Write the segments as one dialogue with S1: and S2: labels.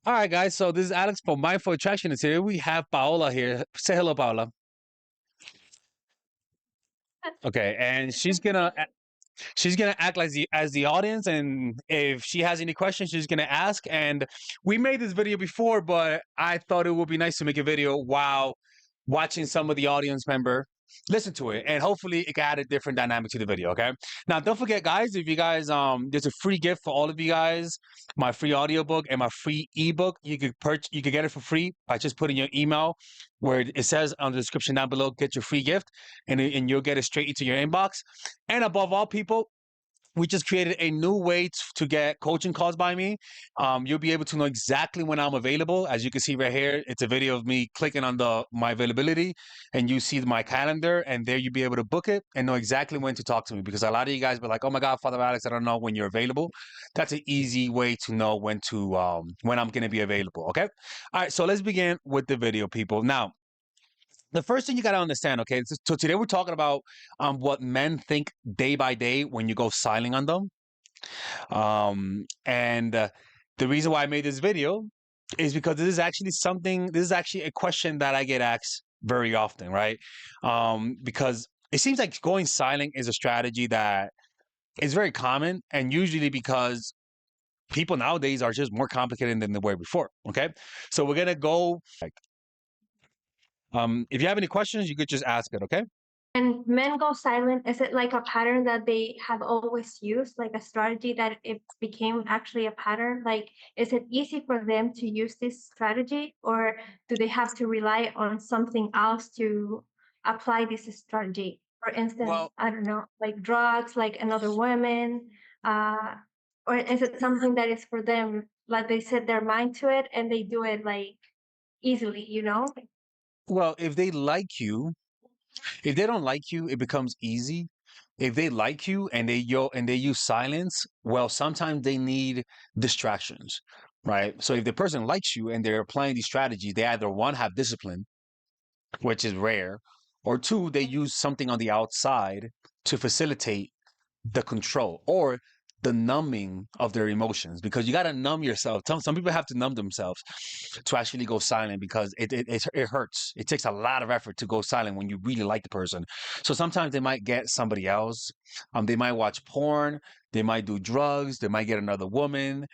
S1: All right, guys. So this is Alex from Mindful Attraction, and today we have Paola here. Say hello, Paola. Okay, and she's gonna act like the audience, and if she has any questions, she's gonna ask. And we made this video before, but I thought it would be nice to make a video while watching some of the audience member listen to it, and hopefully it can add a different dynamic to the video. Okay. Now, don't forget, guys, if you guys there's a free gift for all of you guys, my free audiobook and my free ebook. You could get it for free by just putting your email where it says on the description down below, get your free gift, and you'll get it straight into your inbox. And above all, people, we just created a new way to get coaching calls by me. You'll be able to know exactly when I'm available. As you can see right here, it's a video of me clicking on my availability, and you see my calendar, and there you'll be able to book it and know exactly when to talk to me. Because a lot of you guys be like, "Oh my God, Father Alex, I don't know when you're available." That's an easy way to know when I'm going to be available. Okay. All right. So let's begin with the video, people. Now, the first thing you got to understand, okay, so today we're talking about what men think day by day when you go silent on them. And the reason why I made this video is because this is actually a question that I get asked very often, right? Because it seems like going silent is a strategy that is very common, and usually because people nowadays are just more complicated than they were before. Okay. So we're going to go like, if you have any questions, you could just ask it. Okay.
S2: And men go silent, is it like a pattern that they have always used, like a strategy that it became actually a pattern? Like, is it easy for them to use this strategy, or do they have to rely on something else to apply this strategy? For instance,
S1: Well,
S2: I don't know, like drugs, like another woman, uh, or is it something that is for them, like they set their mind to it and they do it like easily, you know?
S1: well, if they don't like you, it becomes easy. If they like you and they use silence, well, sometimes they need distractions, right? So if the person likes you and they're applying these strategies, they either one have discipline, which is rare, or two, they use something on the outside to facilitate the control or the numbing of their emotions, because you got to numb yourself. Some people have to numb themselves to actually go silent, because it hurts. It takes a lot of effort to go silent when you really like the person. So sometimes they might get somebody else. They might watch porn. They might do drugs. They might get another woman.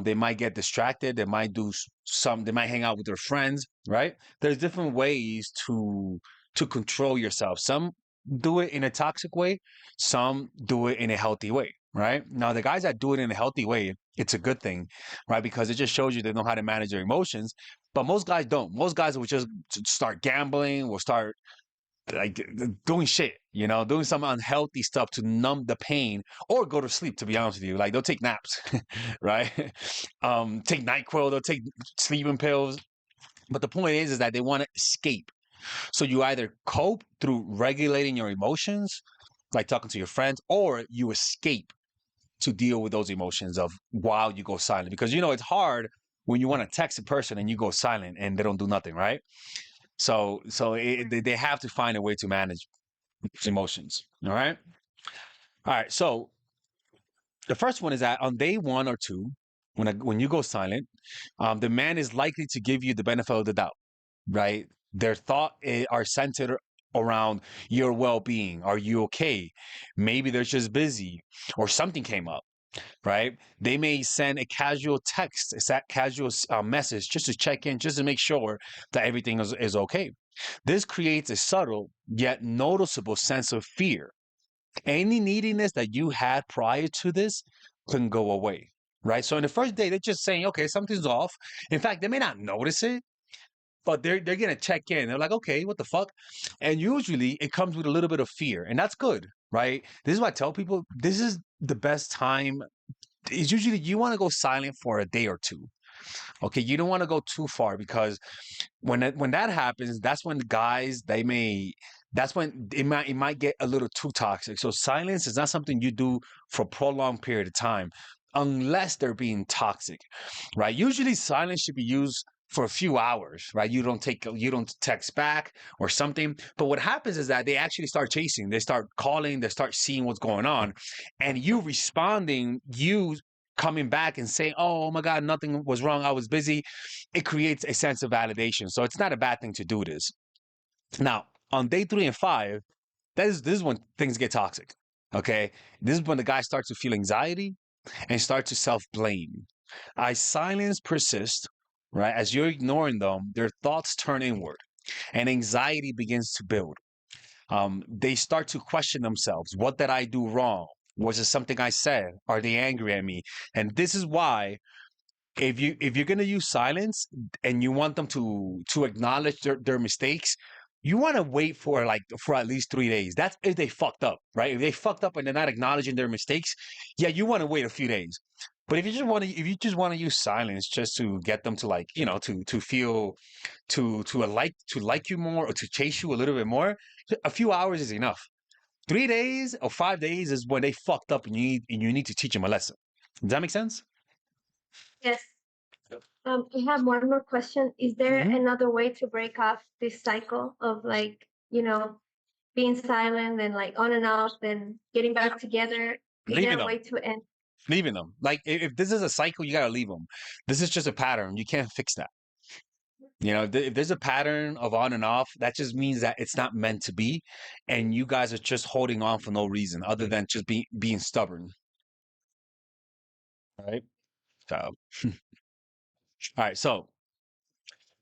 S1: They might get distracted. They might do some. They might hang out with their friends. Right? There's different ways to control yourself. Some do it in a toxic way. Some do it in a healthy way, right? Now, the guys that do it in a healthy way, it's a good thing, right? Because it just shows you they know how to manage their emotions. But most guys don't. Most guys will just start gambling, will start like doing shit, doing some unhealthy stuff to numb the pain or go to sleep, to be honest with you. Like they'll take naps, right? Take NyQuil, they'll take sleeping pills. But the point is that they want to escape. So you either cope through regulating your emotions, like talking to your friends, or you escape to deal with those emotions of while you go silent. Because it's hard when you want to text a person and you go silent and they don't do nothing, right? So they have to find a way to manage emotions. All right. All right. So the first one is that on day 1 or 2, when you go silent, the man is likely to give you the benefit of the doubt, right? Their thought are centered around your well-being. Are you okay? Maybe they're just busy or something came up, right? They may send a casual text, a casual message just to check in, just to make sure that everything is okay. This creates a subtle yet noticeable sense of fear. Any neediness that you had prior to this can go away, right? So in the first day, they're just saying, okay, something's off. In fact, they may not notice it, but they're gonna check in. They're like, okay, what the fuck? And usually it comes with a little bit of fear, and that's good, right? This is what I tell people. This is the best time. Is usually you want to go silent for a day or two. Okay, you don't want to go too far, because when that happens, that's when the guys that's when it might get a little too toxic. So silence is not something you do for a prolonged period of time unless they're being toxic, right? Usually silence should be used for a few hours, right? You don't text back or something. But what happens is that they actually start chasing, they start calling, they start seeing what's going on, and you responding, you coming back and saying, "Oh my God, nothing was wrong. I was busy," it creates a sense of validation. So it's not a bad thing to do this. Now, on day 3 and 5, this is when things get toxic. Okay, this is when the guy starts to feel anxiety and start to self-blame. As silence persists, right, as you're ignoring them, their thoughts turn inward and anxiety begins to build. They start to question themselves. What did I do wrong? Was it something I said? Are they angry at me? And this is why if you're gonna use silence and you want them to acknowledge their mistakes, you want to wait for like for at least 3 days. That's if they fucked up, right? If they fucked up and they're not acknowledging their mistakes, yeah, you want to wait a few days. But if you just want to use silence just to get them to like, to feel to like you more or to chase you a little bit more, a few hours is enough. 3 days or 5 days is when they fucked up and you need to teach them a lesson. Does that make sense?
S2: Yes. I have one more question. Is there
S1: Hmm.
S2: another way to break off this cycle of like, being silent and like on and off and getting back together? Is there
S1: Leaving
S2: a
S1: them.
S2: way to end?
S1: Leaving them. Like if this is a cycle, you gotta leave them. This is just a pattern. You can't fix that. If there's a pattern of on and off, that just means that it's not meant to be, and you guys are just holding on for no reason other than just being stubborn. Right. So, all right. So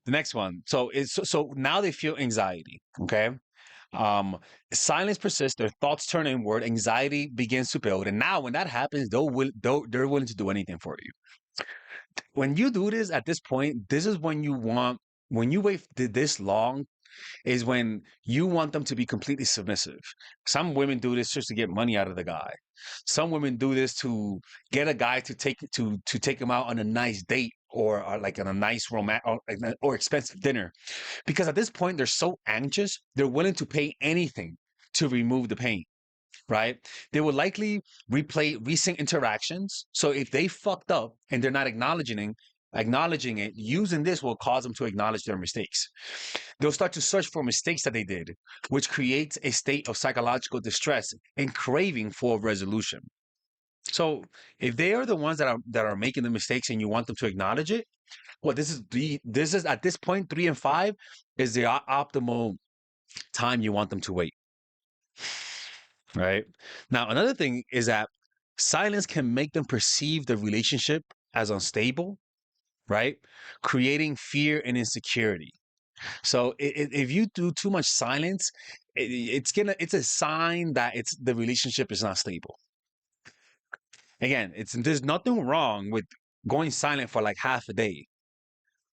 S1: the next one. So now they feel anxiety. Okay. Um, Silence persists. Their thoughts turn inward. Anxiety begins to build, and now when that happens, they're willing to do anything for you. When you do this at this point, this is when you want. When you wait this long, is when you want them to be completely submissive. Some women do this just to get money out of the guy. Some women do this to get a guy to take him out on a nice date or like on a nice or expensive dinner. Because at this point they're so anxious, they're willing to pay anything to remove the pain. Right? They will likely replay recent interactions. So if they fucked up and they're not acknowledging it, using this will cause them to acknowledge their mistakes. They'll start to search for mistakes that they did, which creates a state of psychological distress and craving for resolution. So if they are the ones that are making the mistakes and you want them to acknowledge it, well, this is at this point 3 and 5 is the optimal time you want them to wait. Right now, another thing is that silence can make them perceive the relationship as unstable, right? Creating fear and insecurity. So if you do too much silence, it's a sign that the relationship is not stable. Again, there's nothing wrong with going silent for like half a day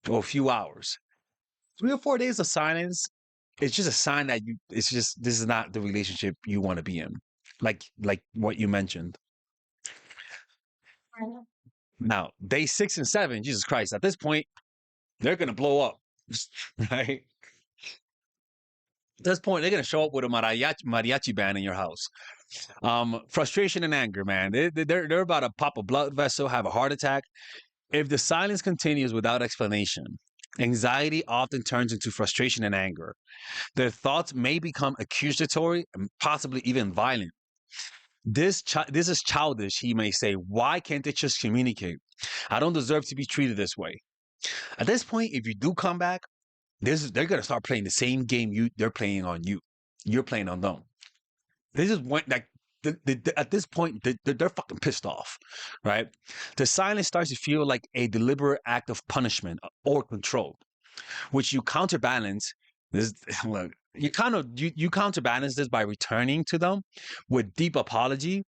S1: or a few hours. 3 or 4 days of silence, it's just a sign that it's just this is not the relationship you want to be in. Like what you mentioned.
S2: Right.
S1: Now, day 6 and 7, Jesus Christ, at this point, they're gonna blow up. Right? At this point, they're gonna show up with a mariachi band in your house. Frustration and anger, man. They're about to pop a blood vessel, have a heart attack. If the silence continues without explanation, anxiety often turns into frustration and anger. Their thoughts may become accusatory and possibly even violent. This is childish, he may say. Why can't they just communicate? I don't deserve to be treated this way. At this point, if you do come back, they're gonna start playing the same game they're playing on you. You're playing on them. This is when like at this point they're fucking pissed off, right? The silence starts to feel like a deliberate act of punishment or control, which you counterbalance. This look, you counterbalance this by returning to them with deep apology.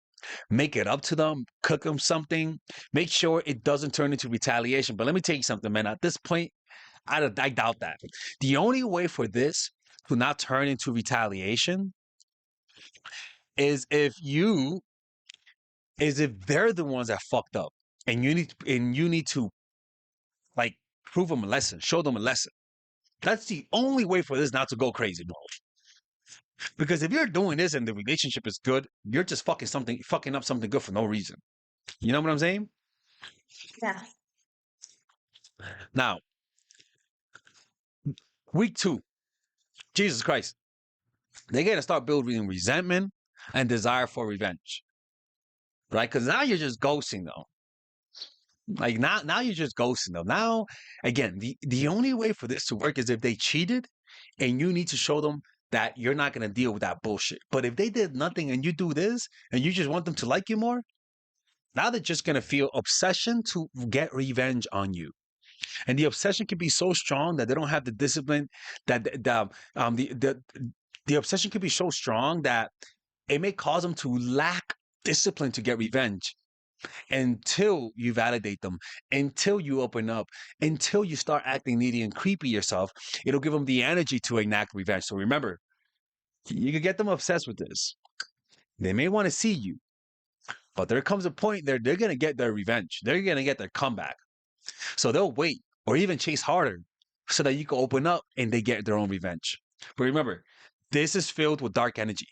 S1: Make it up to them, cook them something, make sure it doesn't turn into retaliation. But let me tell you something, man. At this point, I doubt that. The only way for this to not turn into retaliation is if they're the ones that fucked up, and you need to like prove them a lesson, show them a lesson. That's the only way for this not to go crazy, bro. Because if you're doing this and the relationship is good, you're just fucking up something good for no reason. You know what I'm saying?
S2: Yeah.
S1: Now, week 2, Jesus Christ, they're gonna start building resentment and desire for revenge, right? Because now you're just ghosting them. Like now you're just ghosting them. Now, again, the only way for this to work is if they cheated and you need to show them that you're not going to deal with that bullshit. But if they did nothing and you do this and you just want them to like you more, now they're just going to feel obsession to get revenge on you. And the obsession can be so strong that they don't have the discipline that the obsession can be so strong that it may cause them to lack discipline to get revenge until you validate them, until you open up, until you start acting needy and creepy yourself. It'll give them the energy to enact revenge. So remember, you can get them obsessed with this. They may want to see you, but there comes a point they're going to get their revenge. They're going to get their comeback. So they'll wait or even chase harder so that you can open up and they get their own revenge. But remember, this is filled with dark energy.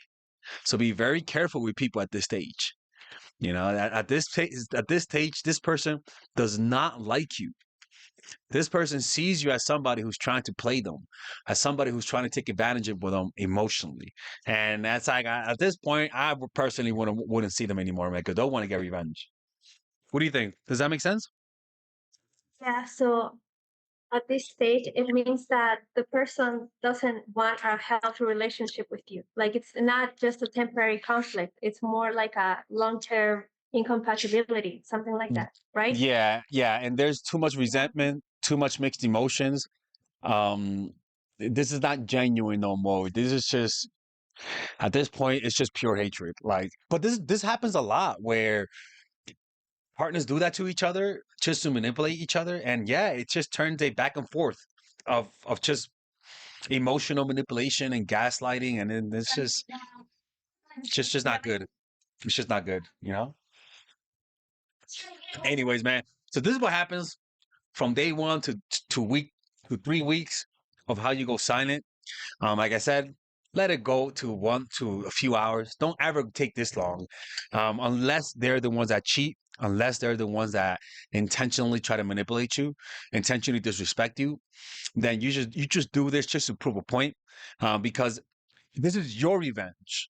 S1: So be very careful with people at this stage. At this stage, this person does not like you. This person sees you as somebody who's trying to play them, as somebody who's trying to take advantage of them emotionally. And that's like, at this point, I personally wouldn't see them anymore, man, because they want to get revenge. What do you think? Does that make sense?
S2: Yeah, so at this stage, it means that the person doesn't want a healthy relationship with you. Like it's not just a temporary conflict, it's more like a long-term incompatibility, something like that, right?
S1: Yeah, and there's too much resentment, too much mixed emotions. Um, this is not genuine no more. This is just at this point, it's just pure hatred. Like, but this happens a lot where partners do that to each other just to manipulate each other, and yeah, it just turns a back and forth of just emotional manipulation and gaslighting, and then it's just not good. It's just not good, you know. Anyways, man. So this is what happens from day one to 3 weeks of how you go silent. Like I said, let it go to 1 to a few hours. Don't ever take this long, unless they're the ones that cheat, unless they're the ones that intentionally try to manipulate you, intentionally disrespect you. Then you just do this just to prove a point, because this is your revenge,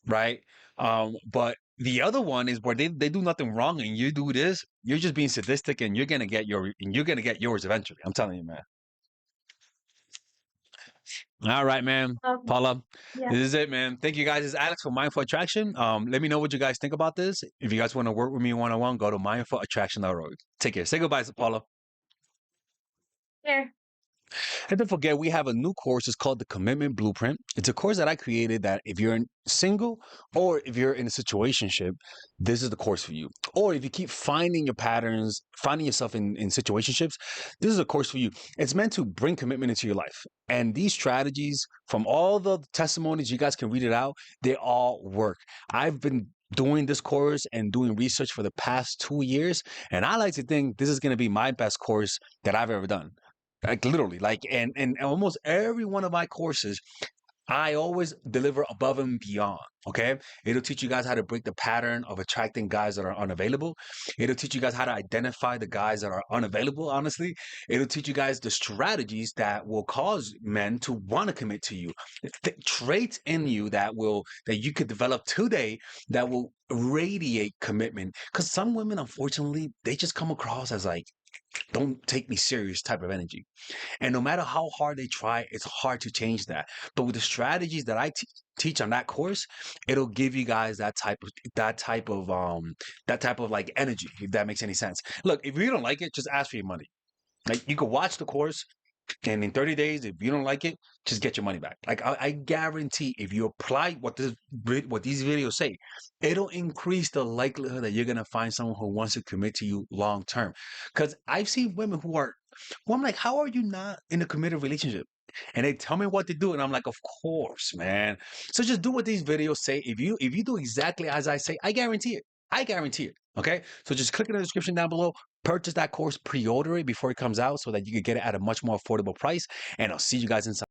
S1: right? But the other one is where they do nothing wrong and you do this. You're just being sadistic, and you're gonna get yours eventually. I'm telling you, man. All right, man.
S2: Um,
S1: Paula,
S2: yeah,
S1: this is it, man. Thank you guys. This is Alex from Mindful Attraction. Let me know what you guys think about this. If you guys want to work with me one-on-one, go to mindfulattraction.org. Take care. Say goodbye, Paula.
S2: here.
S1: And don't forget, we have a new course. It's called the Commitment Blueprint. It's a course that I created that if you're single or if you're in a situationship, this is the course for you. Or if you keep finding your patterns, finding yourself in situationships, this is a course for you. It's meant to bring commitment into your life. And these strategies, from all the testimonies, you guys can read it out, they all work. I've been doing this course and doing research for the past 2 years. And I like to think this is going to be my best course that I've ever done. Like literally, like and almost every one of my courses, I always deliver above and beyond. Okay. It'll teach you guys how to break the pattern of attracting guys that are unavailable. It'll teach you guys how to identify the guys that are unavailable, honestly. It'll teach you guys the strategies that will cause men to want to commit to you. Traits in you that you could develop today that will radiate commitment. Because some women, unfortunately, they just come across as like, don't take me serious type of energy. And no matter how hard they try, it's hard to change that. But with the strategies that I teach on that course, it'll give you guys that type of like energy, if that makes any sense. Look, if you don't like it, just ask for your money. Like you could watch the course, and in 30 days, if you don't like it, just get your money back. Like I guarantee, if you apply what these videos say, it'll increase the likelihood that you're gonna find someone who wants to commit to you long term. Because I've seen women who I'm like, how are you not in a committed relationship? And they tell me what to do, and I'm like, of course, man. So just do what these videos say. If you do exactly as I say, I guarantee it. I guarantee it. Okay. So just click in the description down below, purchase that course, pre-order it before it comes out so that you can get it at a much more affordable price. And I'll see you guys inside.